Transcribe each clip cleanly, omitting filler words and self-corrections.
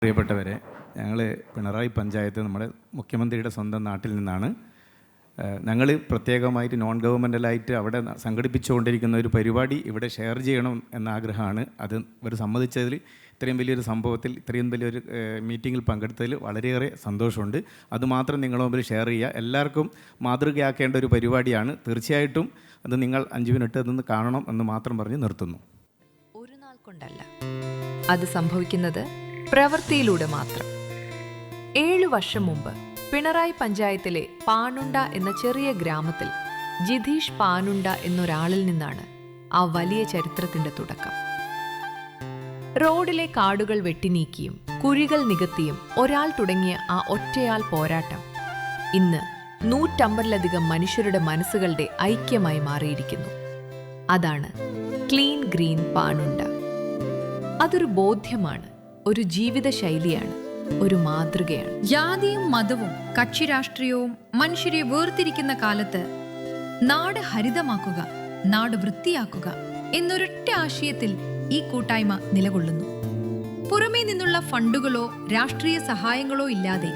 പ്രിയപ്പെട്ടവരെ, ഞങ്ങൾ പിണറായി പഞ്ചായത്ത് നമ്മുടെ മുഖ്യമന്ത്രിയുടെ സ്വന്തം നാട്ടിൽ നിന്നാണ്. ഞങ്ങൾ പ്രത്യേകമായിട്ട് നോൺ ഗവൺമെൻറ്റലായിട്ട് അവിടെ സംഘടിപ്പിച്ചുകൊണ്ടിരിക്കുന്ന ഒരു പരിപാടി ഇവിടെ ഷെയർ ചെയ്യണം എന്ന ആഗ്രഹമാണ്. അത് ഇവർ സമ്മതിച്ചതിൽ, ഇത്രയും വലിയൊരു സംഭവത്തിൽ, ഇത്രയും വലിയൊരു മീറ്റിങ്ങിൽ പങ്കെടുത്തതിൽ വളരെയേറെ സന്തോഷമുണ്ട്. അതുമാത്രം നിങ്ങളുടെ മുമ്പിൽ ഷെയർ ചെയ്യുക. എല്ലാവർക്കും മാതൃകയാക്കേണ്ട ഒരു പരിപാടിയാണ്. തീർച്ചയായിട്ടും അത് നിങ്ങൾ 5 മിനിറ്റ് അതൊന്ന് കാണണം എന്ന് മാത്രം പറഞ്ഞ് നിർത്തുന്നു. ഒരു നാൾ കൊണ്ടല്ല, അത് സംഭവിക്കുന്നത് പ്രവൃത്തിയിലൂടെ മാത്രം. 7 വർഷം മുമ്പ് പിണറായി പഞ്ചായത്തിലെ പാനുണ്ട എന്ന ചെറിയ ഗ്രാമത്തിൽ ജിതീഷ് പാനുണ്ട എന്നൊരാളിൽ നിന്നാണ് ആ വലിയ ചരിത്രത്തിന്റെ തുടക്കം. റോഡിലെ കാടുകൾ വെട്ടിനീക്കിയും കുഴികൾ നികത്തിയും ഒരാൾ തുടങ്ങിയ ആ ഒറ്റയാൾ പോരാട്ടം ഇന്ന് 150ലധികം മനുഷ്യരുടെ മനസ്സുകളുടെ ഐക്യമായി മാറിയിരിക്കുന്നു. അതാണ് ക്ലീൻ ഗ്രീൻ പാനുണ്ട. അതൊരു ബോധ്യമാണ്, ഒരു ജീവിത ശൈലിയാണ്, ഒരു മാതൃകയാണ്. ജാതിയും മതവും കക്ഷി രാഷ്ട്രീയവും മനുഷ്യരെ വേർതിരിക്കുന്ന കാലത്ത് നാട് ഹരിതമാക്കുക, നാട് വൃത്തിയാക്കുക എന്നൊരൊറ്റ ആശയത്തിൽ ഈ കൂട്ടായ്മ നിലകൊള്ളുന്നു. പുറമേ നിന്നുള്ള ഫണ്ടുകളോ രാഷ്ട്രീയ സഹായങ്ങളോ ഇല്ലാതെ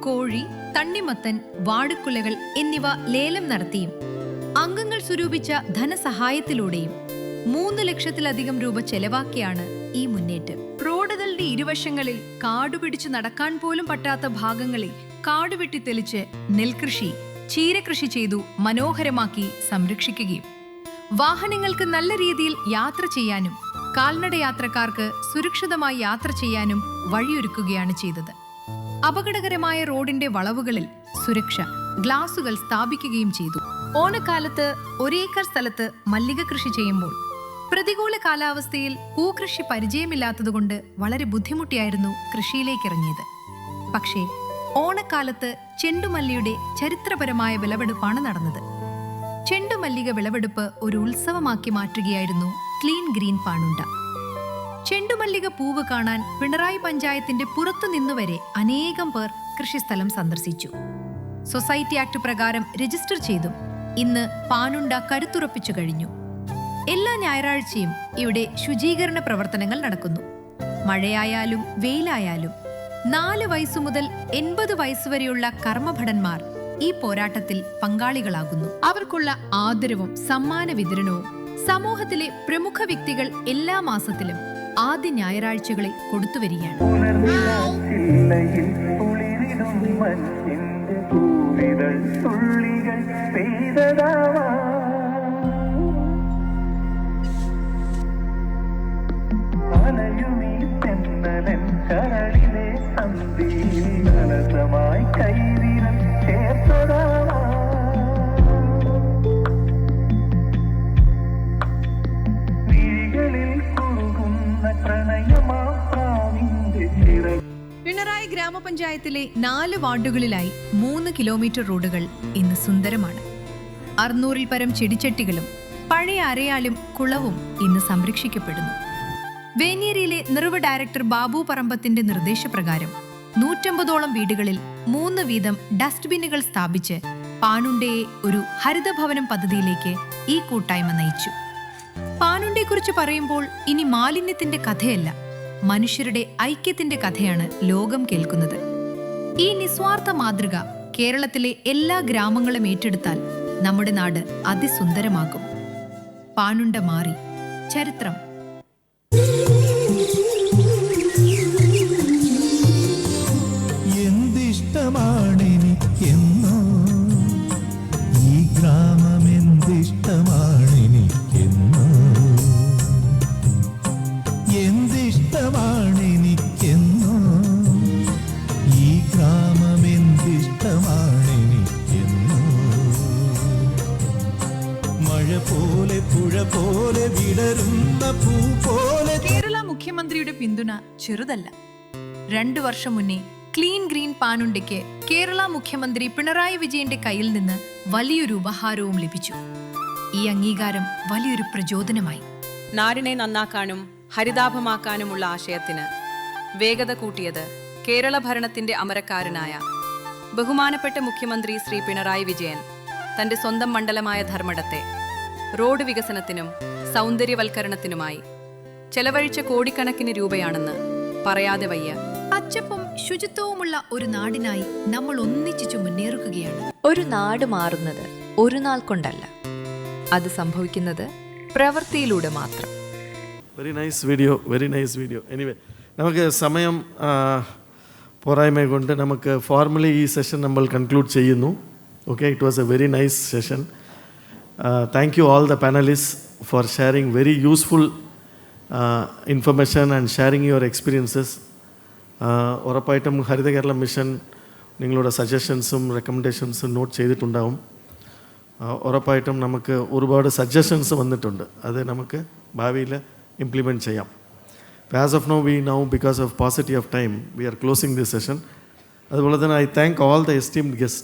കോഴി, തണ്ണിമത്തൻ, വാഴക്കുലകൾ എന്നിവ ലേലം നടത്തിയും അംഗങ്ങൾ സ്വരൂപിച്ച ധനസഹായത്തിലൂടെയും 3 ലക്ഷത്തിലധികം രൂപ ചെലവാക്കിയാണ് ഈ മുന്നേറ്റം. റോഡുകളുടെ ഇരുവശങ്ങളിൽ കാടുപിടിച്ചു നടക്കാൻ പോലും പറ്റാത്ത ഭാഗങ്ങളിൽ കാടുവെട്ടി തെളിച്ച് നെൽകൃഷി, ചീരകൃഷി ചെയ്തു മനോഹരമാക്കി സംരക്ഷിക്കുകയും വാഹനങ്ങൾക്ക് നല്ല രീതിയിൽ യാത്ര ചെയ്യാനും കാൽനട യാത്രക്കാർക്ക് സുരക്ഷിതമായി യാത്ര ചെയ്യാനും വഴിയൊരുക്കുകയാണ് ചെയ്തത്. അപകടകരമായ റോഡിന്റെ വളവുകളിൽ സുരക്ഷ ഗ്ലാസുകൾ സ്ഥാപിക്കുകയും ചെയ്തു. ഓണക്കാലത്ത് 1 ഏക്കർ സ്ഥലത്ത് മല്ലിക കൃഷി ചെയ്യുമ്പോൾ പ്രതികൂല കാലാവസ്ഥയിൽ പൂകൃഷി പരിചയമില്ലാത്തതുകൊണ്ട് വളരെ ബുദ്ധിമുട്ടിയായിരുന്നു കൃഷിയിലേക്കിറങ്ങിയത്. പക്ഷേ ഓണക്കാലത്ത് ചെണ്ടുമല്ലിയുടെ ചരിത്രപരമായ വിളവെടുപ്പാണ് നടന്നത്. ചെണ്ടുമല്ലിക വിളവെടുപ്പ് ഒരു ഉത്സവമാക്കി മാറ്റുകയായിരുന്നു ക്ലീൻ ഗ്രീൻ പാനുണ്ട. ചെണ്ടുമല്ലിക പൂവ് കാണാൻ പിണറായി പഞ്ചായത്തിന്റെ പുറത്തു നിന്നുവരെ അനേകം പേർ കൃഷിസ്ഥലം സന്ദർശിച്ചു. സൊസൈറ്റി ആക്ട് പ്രകാരം രജിസ്റ്റർ ചെയ്തും ഇന്ന് പാനുണ്ട കരുത്തുറപ്പിച്ചു കഴിഞ്ഞു. എല്ലാ ഞായറാഴ്ചയും ഇവിടെ ശുചീകരണ പ്രവർത്തനങ്ങൾ നടക്കുന്നു. മഴയായാലും വെയിലായാലും 4 വയസ്സു മുതൽ 80 വയസ്സുവരെയുള്ള കർമ്മഭടന്മാർ ഈ പോരാട്ടത്തിൽ പങ്കാളികളാകുന്നു. അവർക്കുള്ള ആദരവും സമ്മാന വിതരണവും സമൂഹത്തിലെ പ്രമുഖ വ്യക്തികൾ എല്ലാ മാസത്തിലും ആദ്യ ഞായറാഴ്ചകളിൽ കൊടുത്തുവരികയാണ്. പിണറായി ഗ്രാമപഞ്ചായത്തിലെ 4 വാർഡുകളിലായി 3 കിലോമീറ്റർ റോഡുകൾ ഇന്ന് സുന്ദരമാണ്. 600-ൽ പരം ചെടിച്ചട്ടികളും പഴയ അരയാലും കുളവും ഇന്ന് സംരക്ഷിക്കപ്പെടുന്നു. വേങ്ങേരിയിലെ നിർവ്വ ഡയറക്ടർ ബാബു പറമ്പത്തിന്റെ നിർദ്ദേശപ്രകാരം 150ഓളം വീടുകളിൽ 3 വീതം ഡസ്റ്റ്ബിന്നുകൾ സ്ഥാപിച്ച് പാനുണ്ടയെ ഒരു ഹരിതഭവനം പദ്ധതിയിലേക്ക് ഈ കൂട്ടായ്മ നയിച്ചു. പാനുണ്ടയെക്കുറിച്ച് പറയുമ്പോൾ ഇനി മാലിന്യത്തിന്റെ കഥയല്ല, മനുഷ്യരുടെ ഐക്യത്തിന്റെ കഥയാണ് ലോകം കേൾക്കുന്നത്. ഈ നിസ്വാർത്ഥ മാതൃക കേരളത്തിലെ എല്ലാ ഗ്രാമങ്ങളും ഏറ്റെടുത്താൽ നമ്മുടെ നാട് അതിസുന്ദരമാകും. പാനുണ്ട മാറി, ചരിത്രം. എന്തിഷ്ടമാണെനിക്കെന്നോ ഈ ഗ്രാമം, എന്തിഷ്ടമാണെനിക്കെന്നോ, എന്തിഷ്ടമാണെനിക്കെന്നോ ഈ ഗ്രാമം, എന്തിഷ്ടമാണെനിക്കെന്നോ. മഴ പോലെ, പുഴ പോലെ, വിടരുന്ന പൂ പോലെ. കേരള മുഖ്യമന്ത്രിയുടെ പിന്തുണ ചെറുതല്ല. 2 വർഷം മുന്നേ ക്ലീൻ ഗ്രീൻ പാനുണ്ടയ്ക്ക് കേരള മുഖ്യമന്ത്രി പിണറായി വിജയന്റെ കയ്യിൽ നിന്ന് വലിയൊരു ഉപഹാരവും ലഭിച്ചു. ഈ അംഗീകാരം വലിയൊരു പ്രചോദനമായി. നാടിനെ നന്നാക്കാനും ഹരിതാഭമാക്കാനുമുള്ള ആശയത്തിന് വേഗത കൂട്ടിയത് കേരള ഭരണത്തിന്റെ അമരക്കാരനായ ബഹുമാനപ്പെട്ട മുഖ്യമന്ത്രി ശ്രീ പിണറായി വിജയൻ തന്റെ സ്വന്തം മണ്ഡലമായ ധർമ്മടത്തെ റോഡ് വികസനത്തിനും സൗന്ദര്യവൽക്കരണത്തിനുമായി ചെലവഴിച്ച കോടിക്കണക്കിന് രൂപയാണെന്ന് പറയാതെ വയ്യ. പച്ചപ്പും ശുചിത്വവുമുള്ള ഒരു നാടിനായി നമ്മൾ ഒന്നിച്ചു മുന്നേറുകയാണ്. ഒരു നാട് മാറുന്നത് ഒരു നാൾ കൊണ്ടല്ല, അത് സംഭവിക്കുന്നത് പ്രവൃത്തിയിലൂടെ മാത്രം. Very nice video. എനിവേ, നമുക്ക് സമയം പോരായ്മ കൊണ്ട് നമുക്ക് ഫോർമലി ഈ സെഷൻ നമ്മൾ കൺക്ലൂഡ് ചെയ്യുന്നു. Okay, it was A very nice session. Thank you all the panellist four sharing very useful information and sharing your experiences. ഉറപ്പായിട്ടും ഹരിത കേരളം മിഷൻ നിങ്ങളുടെ സജഷൻസും റെക്കമെൻഡേഷൻസും നോട്ട് ചെയ്തിട്ടുണ്ടാവും. ഉറപ്പായിട്ടും നമുക്ക് ഒരുപാട് സജഷൻസ് വന്നിട്ടുണ്ട്, അത് നമുക്ക് ഭാവിയിൽ ഇംപ്ലിമെൻറ്റ് ചെയ്യാം. As of now, because of paucity of time, we are closing this session. അതുപോലെ തന്നെ I thank all the esteemed guests.